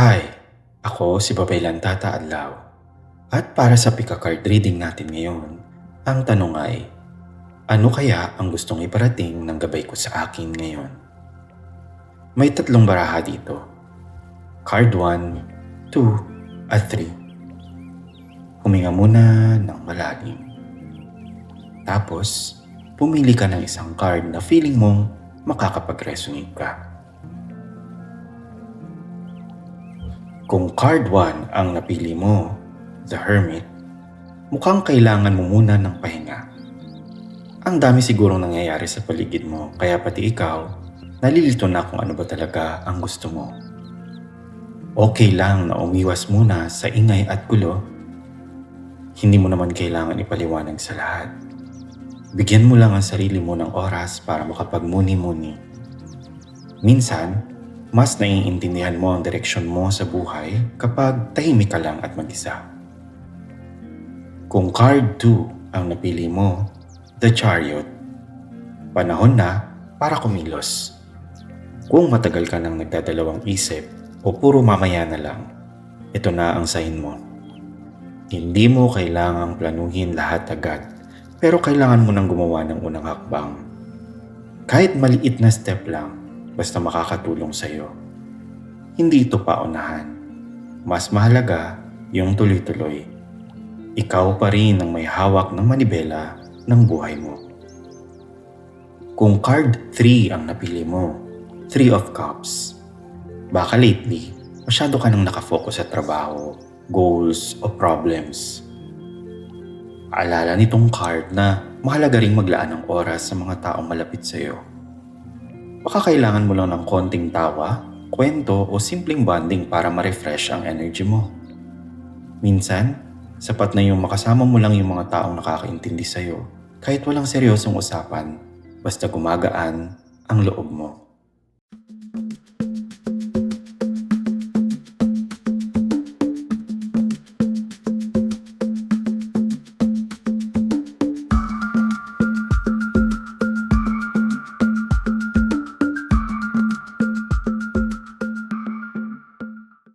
Hi, ako si Babaylan Tata Adlaw. At para sa Pika-card reading natin ngayon, ang tanong ay, ano kaya ang gustong iparating ng gabay ko sa akin ngayon? May tatlong baraha dito. Card 1, 2, at 3. Huminga muna ng malalim. Tapos, pumili ka ng isang card na feeling mong makakapag-resonate ka. Kung card 1 ang napili mo, The Hermit, mukhang kailangan mo muna ng pahinga. Ang dami sigurong nangyayari sa paligid mo, kaya pati ikaw, nalilito na kung ano ba talaga ang gusto mo. Okay lang na umiwas muna sa ingay at gulo. Hindi mo naman kailangan ipaliwanag sa lahat. Bigyan mo lang ang sarili mo ng oras para makapagmuni-muni. Minsan, mas naiintindihan mo ang direksyon mo sa buhay kapag tahimik ka lang at mag-isa. Kung card 2 ang napili mo, The Chariot, panahon na para kumilos. Kung matagal ka nang nagdadalawang isip o puro mamaya na lang, ito na ang sign mo. Hindi mo kailangang planuhin lahat agad, pero kailangan mo nang gumawa ng unang hakbang. Kahit maliit na step lang, basta makakatulong sa'yo. Hindi ito paunahan. Mas mahalaga yung tuloy-tuloy. Ikaw pa rin ang may hawak ng manibela ng buhay mo. Kung card 3 ang napili mo, 3 of Cups, baka lately, masyado ka nang nakafocus sa trabaho, goals o problems. Alala nitong card na mahalaga ring maglaan ng oras sa mga taong malapit sa iyo. Baka kailangan mo lang ng konting tawa, kwento o simpleng bonding para ma-refresh ang energy mo. Minsan, sapat na yung makasama mo lang yung mga taong nakakaintindi sa iyo kahit walang seryosong usapan, basta gumagaan ang loob mo.